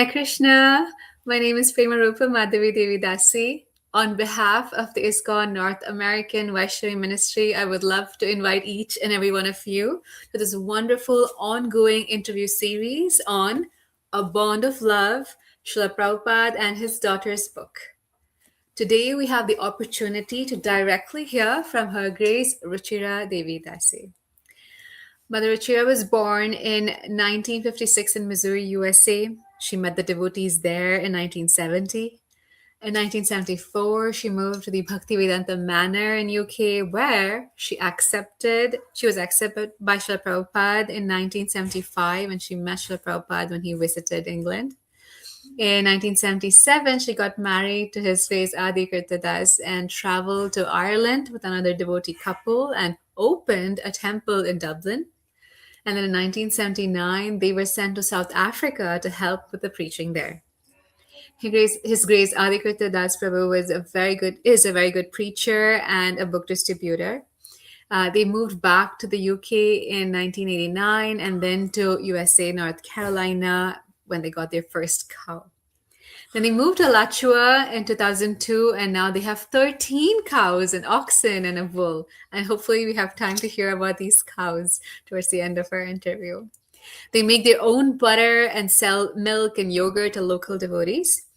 Hi Krishna, my name is Premarupa Madhavi Devi Dasi. On behalf of the ISKCON North American Vaishnavi Ministry, I would love to invite each and every one of you to this wonderful ongoing interview series on A Bond of Love, Srila Prabhupada and his daughter's book. Today we have the opportunity to directly hear from her Grace Rucira Devi Dasi. Mother Rucira was born in 1956 in Missouri, USA. She met the devotees there in 1970. In 1974, she moved to the Bhaktivedanta Manor in UK, where she was accepted by Srila Prabhupada in 1975, and she met Srila Prabhupada when he visited England. In 1977, she got married to his Grace Adikarta and traveled to Ireland with another devotee couple and opened a temple in Dublin. And then in 1979, they were sent to South Africa to help with the preaching there. His Grace Adikarta Das Prabhu is a very good preacher and a book distributor. They moved back to the UK in 1989 and then to USA, North Carolina, when they got their first cow. Then they moved to Alachua in 2002, and now they have 13 cows, an oxen, and a bull. And hopefully we have time to hear about these cows towards the end of our interview. They make their own butter and sell milk and yogurt to local devotees.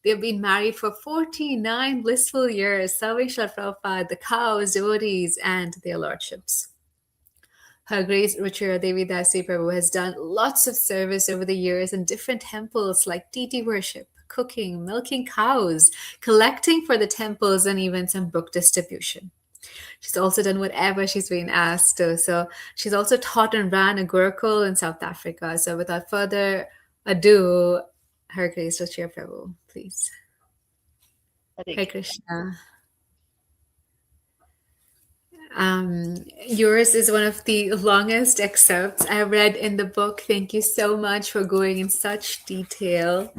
They have been married for 49 blissful years, serving Srila Prabhupada, the cows, devotees, and their lordships. Her Grace Rucira Devi Dasi Prabhu has done lots of service over the years in different temples like deity worship, cooking, milking cows, collecting for the temples, and even some book distribution. She's also done whatever she's been asked to. So she's also taught and ran a Gurukula in South Africa. So without further ado, Her Grace Rucira Prabhu, please. Hare Krishna. Yours is one of the longest excerpts I read in the book. Thank you so much for going in such detail.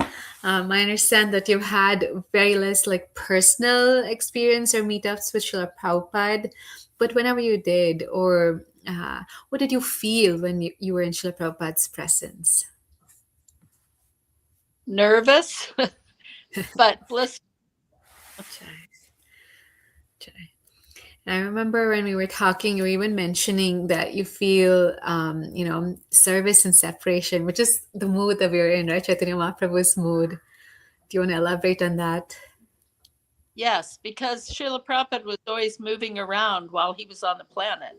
I understand that you've had very less personal experience or meetups with Srila Prabhupada, but whenever you did, or what did you feel when you were in Srila Prabhupada's presence? Nervous, but blissful. I remember when we were talking, you were even mentioning that you feel, service and separation, which is the mood that we're in, right? Chaitanya Mahaprabhu's mood. Do you want to elaborate on that? Yes, because Srila Prabhupada was always moving around while he was on the planet.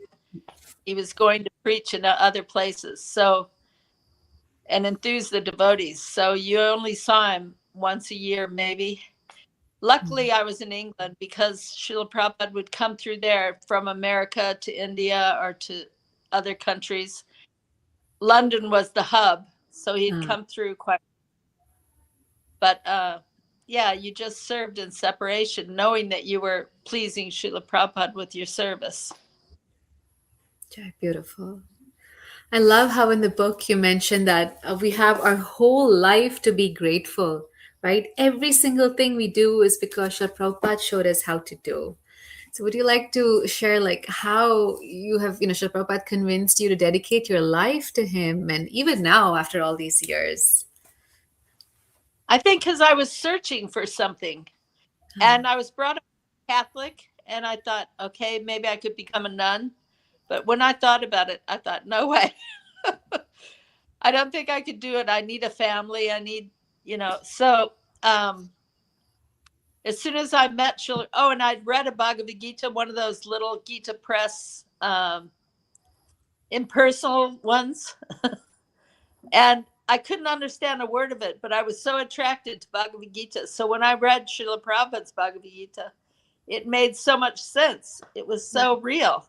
He was going to preach in other places, and enthuse the devotees. So you only saw him once a year, maybe. Luckily, I was in England because Srila Prabhupada would come through there from America to India or to other countries. London was the hub, so he'd come through quite. But you just served in separation, knowing that you were pleasing Srila Prabhupada with your service. Beautiful. I love how in the book you mentioned that we have our whole life to be grateful. Right? Every single thing we do is because Srila Prabhupada showed us how to do. So would you like to share how you have, Srila Prabhupada convinced you to dedicate your life to him, and even now after all these years? I think because I was searching for something, and I was brought up Catholic, and I thought, okay, maybe I could become a nun. But when I thought about it, I thought, no way. I don't think I could do it. I need a family. I need, so as soon as I met Srila, and I'd read a Bhagavad Gita, one of those little Gita Press impersonal ones. And I couldn't understand a word of it, but I was so attracted to Bhagavad Gita. So when I read Srila Prabhupada's Bhagavad Gita, it made so much sense. It was so real.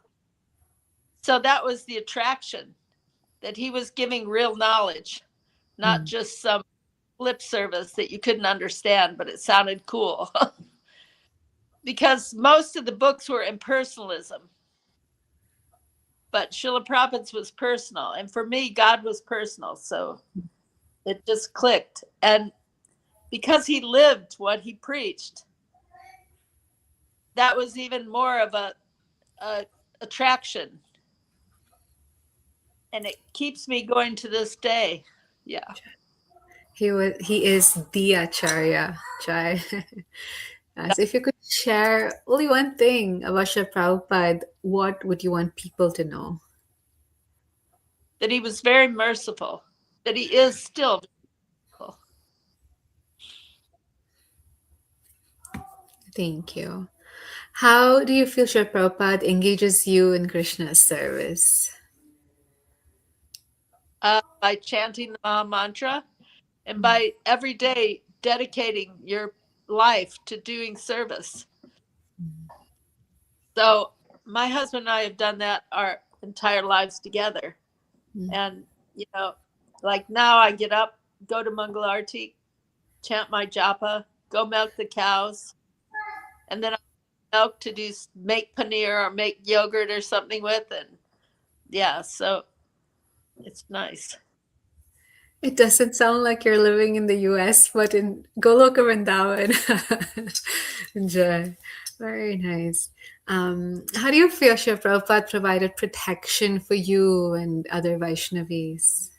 So that was the attraction, that he was giving real knowledge, not just some lip service that you couldn't understand, but it sounded cool. Because most of the books were impersonalism. But Srila Prabhupada's was personal. And for me, God was personal. So it just clicked. And because he lived what he preached, that was even more of a attraction. And it keeps me going to this day. Yeah. He is the Acharya Chai. So if you could share only one thing about Srila Prabhupada, what would you want people to know? That he was very merciful, that he is still merciful. Thank you. How do you feel Srila Prabhupada engages you in Krishna's service? By chanting the Maha Mantra and by every day dedicating your life to doing service. So my husband and I have done that our entire lives together. And, you know, like now I get up, go to Mangalarti, chant my japa, go milk the cows, and then I milk to make paneer or make yogurt or something with. And yeah, so it's nice. It doesn't sound like you're living in the US, but in Goloka Vrindavan. Enjoy. Very nice. How do you feel Srila Prabhupada provided protection for you and other Vaishnavis?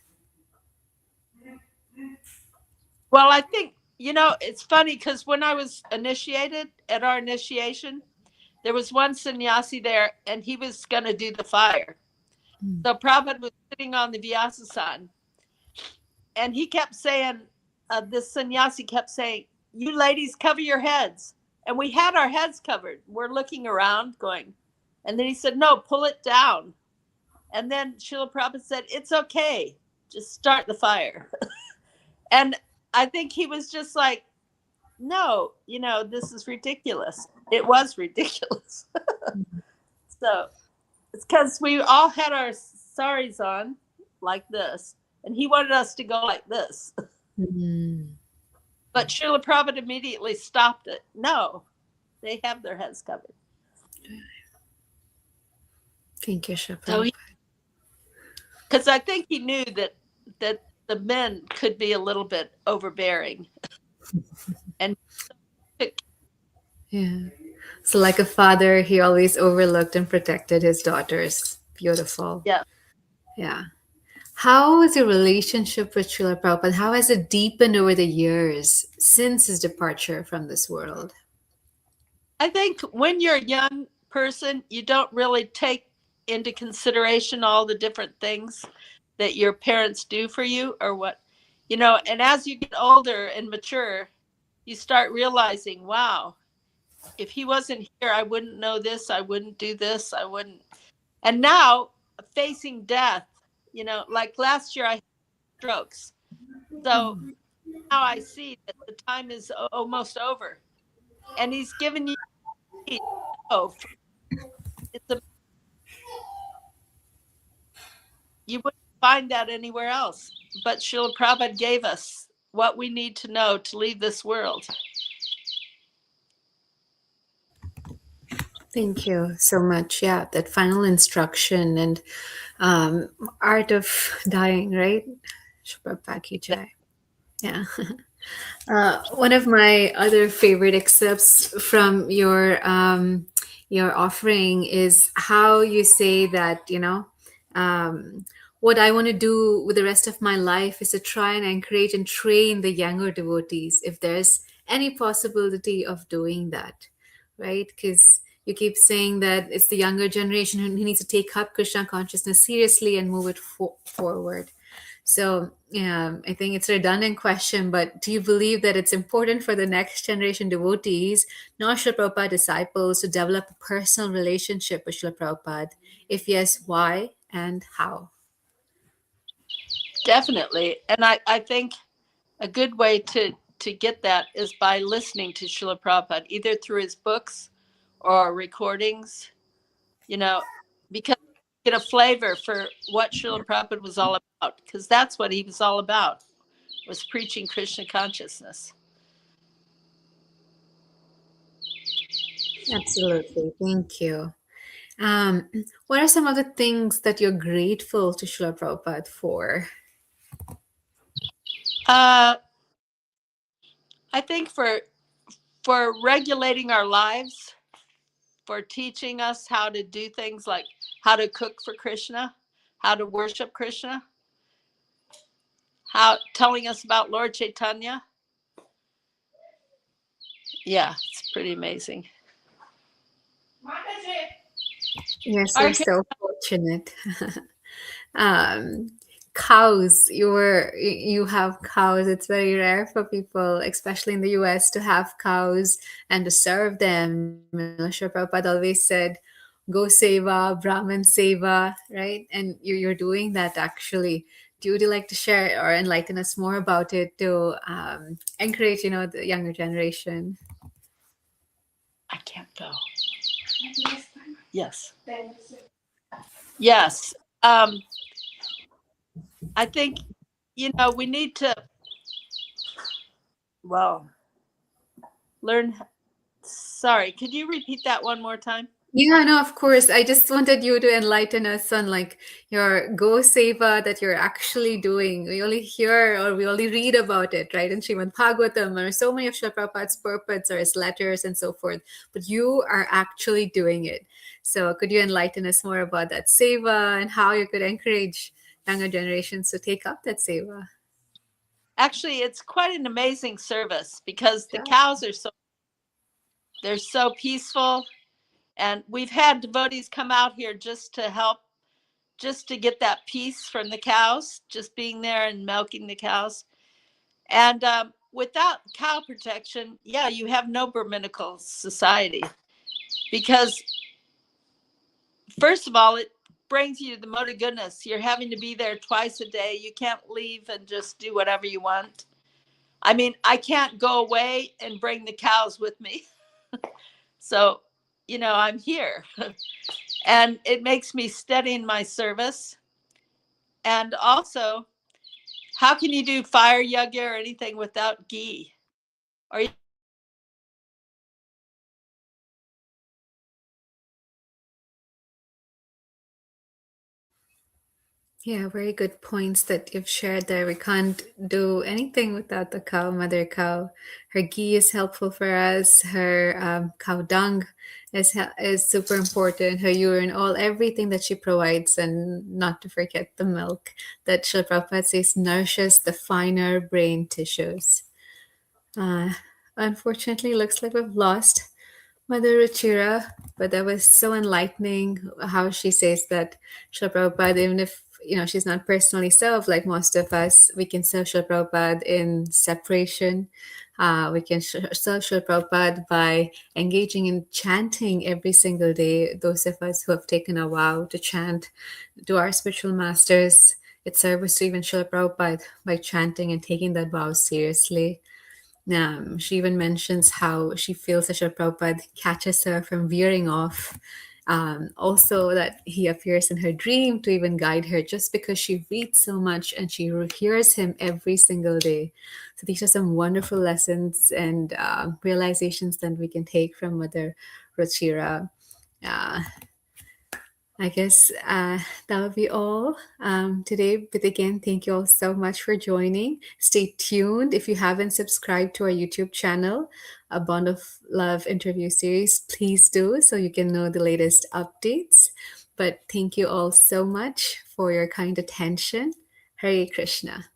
Well, I think, you know, it's funny because when I was initiated at our initiation, there was one sannyasi there and he was going to do the fire. So Prabhupada was sitting on the Vyasasan and he kept saying, this sannyasi kept saying, you ladies cover your heads. And we had our heads covered. We're looking around going, and then he said, no, pull it down. And then Srila Prabhupada said, it's okay. Just start the fire. And I think he was just like, no, you know, this is ridiculous. It was ridiculous. So it's because we all had our saris on like this, and he wanted us to go like this. But Srila Prabhupada immediately stopped it. No, they have their heads covered. Thank you, Srila Prabhupada. Because I think he knew that the men could be a little bit overbearing. And yeah. So like a father, he always overlooked and protected his daughters. Beautiful. yeah. Yeah. How is your relationship with Srila Prabhupada? How has it deepened over the years since his departure from this world? I think when you're a young person, you don't really take into consideration all the different things that your parents do for you or what, you know, and as you get older and mature, you start realizing, wow, if he wasn't here, I wouldn't know this, I wouldn't do this, I wouldn't. And now facing death, you know, like last year I had strokes. So now I see that the time is almost over. And he's given you, oh, it's a, you wouldn't find that anywhere else. But Srila Prabhupada gave us what we need to know to leave this world. Thank you so much. Yeah, that final instruction and art of dying, right? Shubha Jai. Yeah. One of my other favorite excerpts from your offering is how you say that, you know, what I want to do with the rest of my life is to try and encourage and train the younger devotees if there's any possibility of doing that, right? Because you keep saying that it's the younger generation who needs to take up Krishna consciousness seriously and move it forward. So, yeah, I think it's a redundant question, but do you believe that it's important for the next generation devotees, not Srila Prabhupada disciples, to develop a personal relationship with Srila Prabhupada? If yes, why and how? Definitely. And I think a good way to get that is by listening to Srila Prabhupada, either through his books or recordings, you know, because you get a flavor for what Srila Prabhupada was all about, because that's what he was all about, was preaching Krishna consciousness. Absolutely. Thank you. What are some of the things that you're grateful to Srila Prabhupada for? I think for regulating our lives, for teaching us how to do things like how to cook for Krishna, how to worship Krishna, telling us about Lord Chaitanya. Yeah, it's pretty amazing. Yes, we're so fortunate. um, Cows, you have cows. It's very rare for people, especially in the US, to have cows and to serve them. Srila Prabhupada always said, "Go seva, Brahman seva," right? And you're doing that actually. Would you like to share or enlighten us more about it to encourage, the younger generation? I can't go. Yes. Yes. I think, we need to, learn. Sorry, could you repeat that one more time? Yeah, no, of course. I just wanted you to enlighten us on like your Go Seva that you're actually doing. We only hear or we only read about it, right? In Srimad Bhagavatam or so many of Srila Prabhupada's purports or his letters and so forth. But you are actually doing it. So could you enlighten us more about that Seva and how you could encourage younger generations to take up that Seva? Actually, it's quite an amazing service because the cows are they're so peaceful. And we've had devotees come out here just to help, just to get that peace from the cows, just being there and milking the cows. And without cow protection, you have no Brahminical society. Because, first of all, it brings you to the mode of goodness. You're having to be there twice a day. You can't leave and just do whatever you want. I mean, I can't go away and bring the cows with me. So, I'm here. And it makes me steady in my service. And also, how can you do fire yagya or anything without ghee? Or Yeah, very good points that you've shared there. We can't do anything without the cow, mother cow. Her ghee is helpful for us. Her cow dung is super important. Her urine, everything that she provides, and not to forget the milk that Srila Prabhupada says nourishes the finer brain tissues. Unfortunately, looks like we've lost Mother Rucira, but that was so enlightening how she says that Srila Prabhupada, even if she's not personally served like most of us, we can serve Srila Prabhupada in separation. We can serve Srila Prabhupada by engaging in chanting every single day. Those of us who have taken a vow to chant to our spiritual masters, it's service to even Srila Prabhupada by chanting and taking that vow seriously. She even mentions how she feels that Srila Prabhupada catches her from veering off. Also, that he appears in her dream to even guide her just because she reads so much and she hears him every single day. So, these are some wonderful lessons and realizations that we can take from Mother Rucira. I guess that would be all today. But again, thank you all so much for joining. Stay tuned. If you haven't subscribed to our YouTube channel, A Bond of Love interview series, please do so you can know the latest updates. But thank you all so much for your kind attention. Hare Krishna.